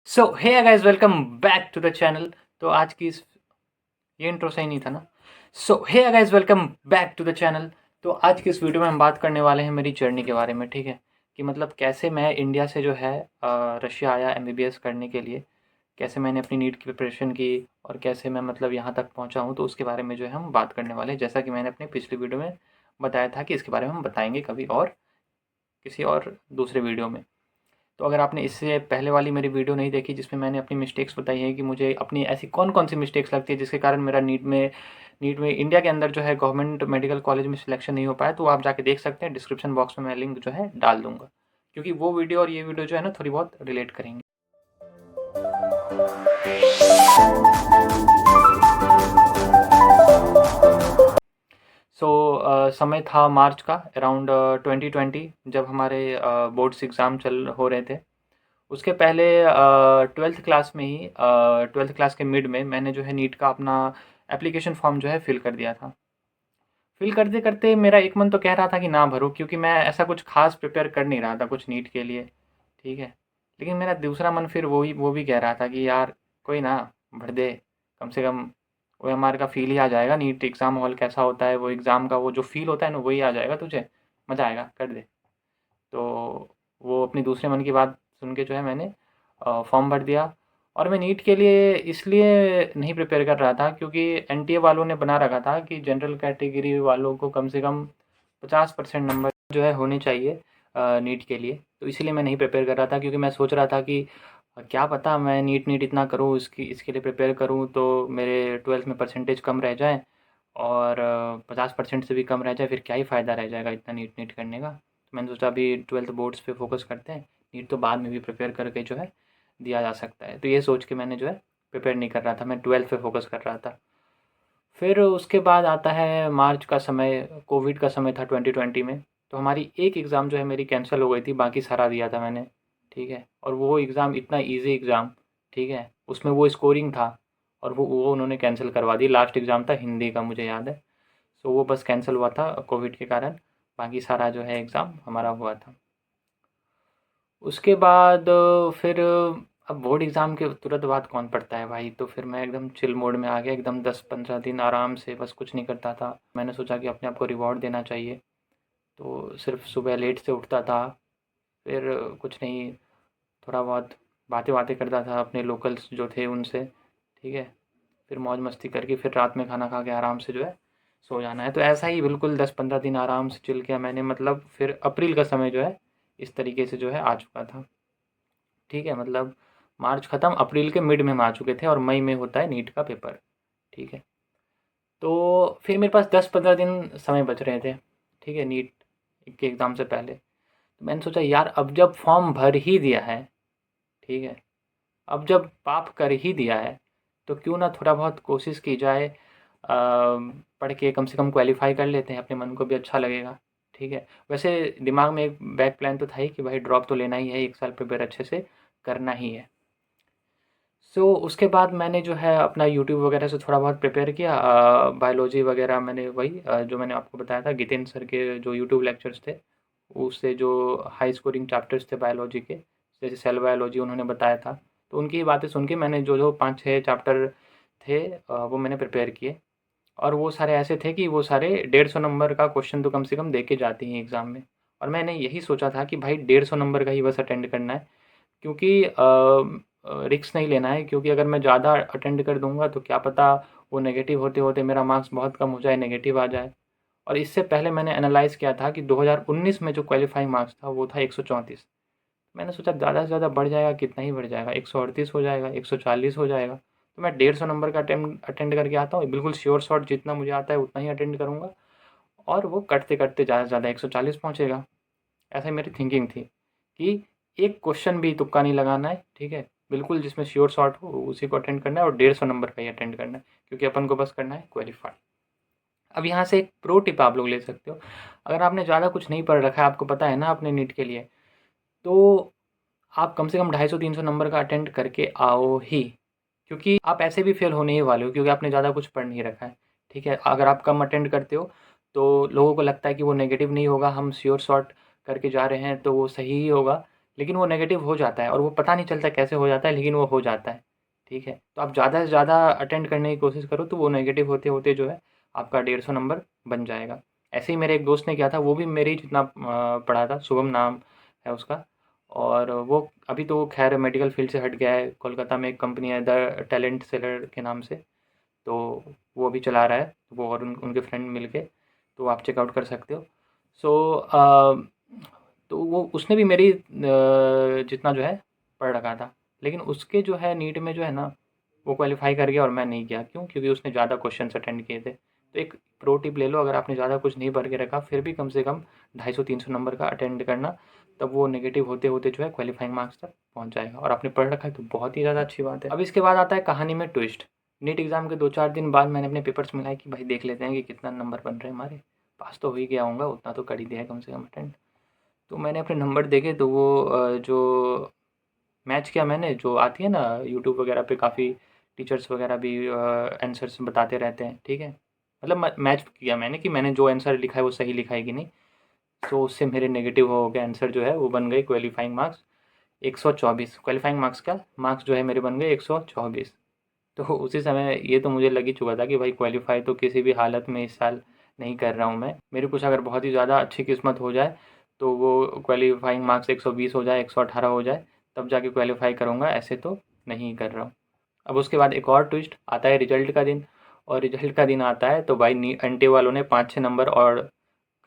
So hey guys, welcome back to the channel. तो आज की इस ये इंट्रो सही नहीं था ना। So hey guys, welcome back to the channel. तो आज की इस वीडियो में हम बात करने वाले हैं मेरी जर्नी के बारे में, ठीक है। कि मतलब कैसे मैं इंडिया से जो है रशिया आया एमबीबीएस करने के लिए, कैसे मैंने अपनी नीट की प्रिपरेशन की और कैसे मैं मतलब यहाँ तक पहुँचा हूँ। तो उसके बारे में जो है हम बात करने वाले हैं, जैसा कि मैंने अपनी पिछली वीडियो में बताया था कि इसके बारे में हम बताएंगे कभी और किसी और दूसरे वीडियो में। तो अगर आपने इससे पहले वाली मेरी वीडियो नहीं देखी जिसमें मैंने अपनी मिस्टेक्स बताई हैं कि मुझे अपनी ऐसी कौन-कौन सी मिस्टेक्स लगती है जिसके कारण मेरा नीट में इंडिया के अंदर जो है गवर्नमेंट मेडिकल कॉलेज में सिलेक्शन नहीं हो पाया, तो आप जाके देख सकते हैं। डिस्क्रिप्शन बॉक्स में मैं लिंक जो है डाल दूँगा, क्योंकि वो वीडियो और ये वीडियो जो है ना थोड़ी बहुत रिलेट करेंगी। सो समय था मार्च का अराउंड 2020, जब हमारे बोर्ड्स एग्ज़ाम चल हो रहे थे। उसके पहले 12th क्लास में ही 12th क्लास के मिड में मैंने जो है नीट का अपना एप्लीकेशन फॉर्म जो है फिल कर दिया था। फिल करते करते मेरा एक मन तो कह रहा था कि ना भरो, क्योंकि मैं ऐसा कुछ खास प्रिपेयर कर नहीं रहा था कुछ नीट के लिए, ठीक है। लेकिन मेरा दूसरा मन फिर वो भी कह रहा था कि यार कोई ना, भर दे, कम से कम वो एमआर का फील ही आ जाएगा। नीट एग्ज़ाम हॉल कैसा होता है, वो एग्ज़ाम का वो जो फील होता है ना वही आ जाएगा तुझे, मज़ा आएगा, कर दे। तो वो अपनी दूसरे मन की बात सुन के जो है मैंने फॉर्म भर दिया। और मैं नीट के लिए इसलिए नहीं प्रिपेयर कर रहा था क्योंकि एनटीए वालों ने बना रखा था कि जनरल कैटेगरी वालों को कम से कम 50% नंबर जो है होने चाहिए नीट के लिए। तो इसीलिए मैं नहीं प्रिपेयर कर रहा था, क्योंकि मैं सोच रहा था कि क्या पता मैं नीट नीट इतना करूँ, इसके लिए प्रिपेयर करूँ तो मेरे 12th में परसेंटेज कम रह जाए और 50% से भी कम रह जाए, फिर क्या ही फ़ायदा रह जाएगा इतना नीट नीट करने का। तो मैंने सोचा अभी 12th बोर्ड्स पे फोकस करते हैं, नीट तो बाद में भी प्रिपेयर करके जो है दिया जा सकता है। तो ये सोच के मैंने जो है प्रिपेयर नहीं कर रहा था, मैं 12th पे फोकस कर रहा था। फिर उसके बाद आता है मार्च का समय, कोविड का समय था 2020 में। तो हमारी एक एग्ज़ाम जो है मेरी कैंसिल हो गई थी, बाकी सारा दिया था मैंने, ठीक है। और वो एग्ज़ाम इतना ईज़ी एग्ज़ाम, ठीक है, उसमें वो स्कोरिंग था और वो उन्होंने कैंसिल करवा दी। लास्ट एग्ज़ाम था हिंदी का, मुझे याद है। सो वो बस कैंसिल हुआ था कोविड के कारण, बाकी सारा जो है एग्ज़ाम हमारा हुआ था। उसके बाद फिर अब बोर्ड एग्ज़ाम के तुरंत बाद कौन पढ़ता है भाई, तो फिर मैं एकदम चिल मोड में आ गया, एकदम 10-15 दिन आराम से बस कुछ नहीं करता था। मैंने सोचा कि अपने आप को रिवॉर्ड देना चाहिए, तो सिर्फ सुबह लेट से उठता था, फिर कुछ नहीं, थोड़ा बहुत बातें-वातें करता था अपने लोकल्स जो थे उनसे, ठीक है। फिर मौज मस्ती करके फिर रात में खाना खा के आराम से जो है सो जाना है। तो ऐसा ही बिल्कुल 10-15 दिन आराम से चिल किया मैंने, मतलब फिर अप्रैल का समय जो है इस तरीके से जो है आ चुका था, ठीक है। मतलब मार्च ख़त्म, अप्रैल के मिड में हम आ चुके थे और मई में होता है नीट का पेपर, ठीक है। तो फिर मेरे पास 10-15 दिन समय बच रहे थे, ठीक है, नीट के एग्ज़ाम से पहले। तो मैंने सोचा यार अब जब फॉर्म भर ही दिया है, ठीक है, अब जब पाप कर ही दिया है तो क्यों ना थोड़ा बहुत कोशिश की जाए, पढ़ के कम से कम क्वालिफाई कर लेते हैं, अपने मन को भी अच्छा लगेगा, ठीक है। वैसे दिमाग में एक बैक प्लान तो था ही कि भाई ड्रॉप तो लेना ही है, एक साल प्रिपेयर अच्छे से करना ही है। सो उसके बाद मैंने जो है अपना यूट्यूब वगैरह से थोड़ा बहुत प्रिपेयर किया, बायोलॉजी वगैरह मैंने वही जो मैंने आपको बताया था जितेंद्र सर के जो यूट्यूब लेक्चर्स थे, उससे जो हाई स्कोरिंग चैप्टर्स थे बायोलॉजी के, जैसे सेल बायोलॉजी उन्होंने बताया था, तो उनकी ही बातें सुन के मैंने जो जो 5-6 चैप्टर थे वो मैंने प्रिपेयर किए। और वो सारे ऐसे थे कि वो सारे 150 नंबर का क्वेश्चन तो कम से कम दे के जाते हैं एग्ज़ाम में। और मैंने यही सोचा था कि भाई 150 नंबर का ही बस अटेंड करना है, क्योंकि रिस्क नहीं लेना है, क्योंकि अगर मैं ज़्यादा अटेंड कर दूंगा तो क्या पता वो नेगेटिव होते होते मेरा मार्क्स बहुत कम हो जाए, नेगेटिव आ जाए। और इससे पहले मैंने एनालाइज़ किया था कि 2019 में जो क्वालिफाइंग मार्क्स था वो था 134। मैंने सोचा ज़्यादा से ज़्यादा बढ़ जाएगा, कितना ही बढ़ जाएगा, 138 हो जाएगा, 140 हो जाएगा, तो मैं 150 नंबर का अटेंड करके आता हूँ, बिल्कुल श्योर शॉट जितना मुझे आता है उतना ही अटेंड करूँगा और वो करते करते ज़्यादा से ज़्यादा 140 पहुँचेगा। ऐसा मेरी थिंकिंग थी कि एक क्वेश्चन भी तुक्का नहीं लगाना है, ठीक है, बिल्कुल जिसमें श्योर शॉट हो उसी को अटेंड करना है और 150 नंबर का ही अटेंड करना है, क्योंकि अपन को बस करना है क्वालिफाई। अब यहाँ से एक प्रो टिप आप लोग ले सकते हो, अगर आपने ज़्यादा कुछ नहीं पढ़ रखा है, आपको पता है ना अपने नीट के लिए, तो आप कम से कम 250-300 नंबर का अटेंड करके आओ ही, क्योंकि आप ऐसे भी फेल होने ही वाले हो, क्योंकि आपने ज़्यादा कुछ पढ़ नहीं रखा है, ठीक है। अगर आप कम अटेंड करते हो तो लोगों को लगता है कि वो नेगेटिव नहीं होगा, हम श्योर शॉट करके जा रहे हैं तो वो सही ही होगा, लेकिन वो नेगेटिव हो जाता है और वो पता नहीं चलता कैसे हो जाता है, लेकिन वो हो जाता है। ठीक है, तो आप ज़्यादा से ज़्यादा अटेंड करने की कोशिश करो, तो वो नेगेटिव होते होते जो है आपका 150 नंबर बन जाएगा। ऐसे ही मेरे एक दोस्त ने किया था, वो भी मेरे ही जितना पढ़ा था, शुभम नाम है उसका। और वो अभी तो खैर मेडिकल फील्ड से हट गया है, कोलकाता में एक कंपनी है द टैलेंट सेलर के नाम से, तो वो अभी चला रहा है, वो और उनके फ्रेंड मिलके, तो आप चेकआउट कर सकते हो। सो तो वो उसने भी मेरी जितना जो है पढ़ रखा था, लेकिन उसके जो है नीट में जो है ना, वो क्वालिफाई कर गया और मैं नहीं किया। क्यों? क्योंकि उसने ज़्यादा क्वेश्चन अटेंड किए थे। तो एक प्रो टिप ले लो, अगर आपने ज़्यादा कुछ नहीं भर के रखा, फिर भी कम से कम 250-300 नंबर का अटेंड करना, तब वो नेगेटिव होते होते जो है क्वालिफाइंग मार्क्स तक पहुंच जाएगा। और आपने पढ़ रखा है तो बहुत ही ज़्यादा अच्छी बात है। अब इसके बाद आता है कहानी में ट्विस्ट। नीट एग्ज़ाम के 2-4 दिन बाद मैंने अपने पेपर्स मिलाए कि भाई देख लेते हैं कि कितना नंबर बन रहे हैं हमारे। पास तो हो ही गया होऊंगा, उतना तो कर ही दिया है कम से कम अटेंड। तो मैंने अपने नंबर देखे, तो वो जो मैच किया मैंने, जो आती है ना यूट्यूब वगैरह पे, काफ़ी टीचर्स वगैरह भी आंसर्स बताते रहते हैं, ठीक है। मतलब मैच किया मैंने कि मैंने जो आंसर लिखा है वो सही लिखा है कि नहीं। तो उससे मेरे नेगेटिव हो गए, आंसर जो है वो बन गए क्वालिफाइंग मार्क्स 124। क्वालिफाइंग मार्क्स क्या, मार्क्स जो है मेरे बन गए 124। तो उसी समय ये तो मुझे लग ही चुका था कि भाई क्वालिफाई तो किसी भी हालत में इस साल नहीं कर रहा हूँ मैं। मेरी कुछ अगर बहुत ही ज़्यादा अच्छी किस्मत हो जाए, तो वो क्वालिफाइंग मार्क्स 120 हो जाए, 118 हो जाए, तब जाके क्वालिफाई करूँगा, ऐसे तो नहीं कर रहा हूँ। अब उसके बाद एक और ट्विस्ट आता है, रिजल्ट का दिन। और रिजल्ट का दिन आता है तो भाई एनटीए वालों ने 5-6 नंबर और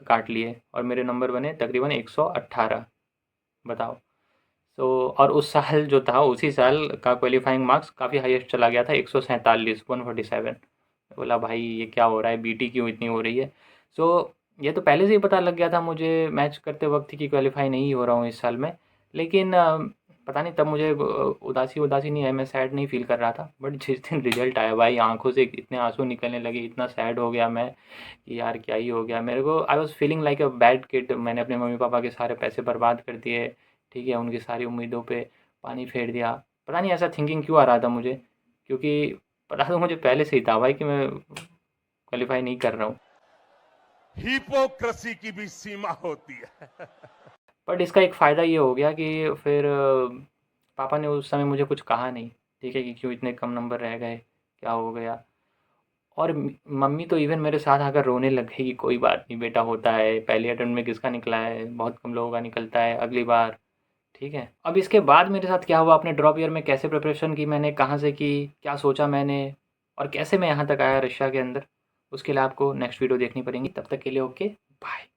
काट लिए और मेरे नंबर बने तकरीबन 118। बताओ। तो और उस साल जो था, उसी साल का क्वालिफाइंग मार्क्स काफ़ी हाईएस्ट चला गया था, 147, 147। बोला भाई ये क्या हो रहा है, बीटी क्यों इतनी हो रही है। सो ये तो पहले से ही पता लग गया था मुझे मैच करते वक्त कि क्वालिफाई नहीं हो रहा हूँ इस साल में। लेकिन पता नहीं तब मुझे उदासी उदासी नहीं है, मैं सैड नहीं फील कर रहा था। बट जिस दिन रिजल्ट आया भाई, आंखों से इतने आंसू निकलने लगे, इतना सैड हो गया मैं कि यार क्या ही हो गया मेरे को। I was feeling like a bad kid. मैंने अपने मम्मी पापा के सारे पैसे बर्बाद कर दिए, ठीक है, उनकी सारी उम्मीदों पे पानी फेर दिया। पता नहीं ऐसा थिंकिंग क्यों आ रहा था मुझे, क्योंकि पता तो मुझे पहले से ही था भाई कि मैं क्वालिफाई नहीं कर रहा हूँ। हिपोक्रेसी की भी सीमा होती है। बट इसका एक फ़ायदा ये हो गया कि फिर पापा ने उस समय मुझे कुछ कहा नहीं, ठीक है, कि क्यों इतने कम नंबर रह गए, क्या हो गया। और मम्मी तो इवन मेरे साथ आकर रोने लग गई कि कोई बात नहीं बेटा, होता है, पहले अटेम्प्ट में किसका निकला है, बहुत कम लोगों का निकलता है, अगली बार। ठीक है। अब इसके बाद मेरे साथ क्या हुआ, अपने ड्रॉप ईयर में कैसे प्रिपरेशन की मैंने, कहाँ से की, क्या सोचा मैंने, और कैसे मैं यहाँ तक आया रशिया के अंदर, उसके लिए आपको नेक्स्ट वीडियो देखनी पड़ेगी। तब तक के लिए ओके, बाय।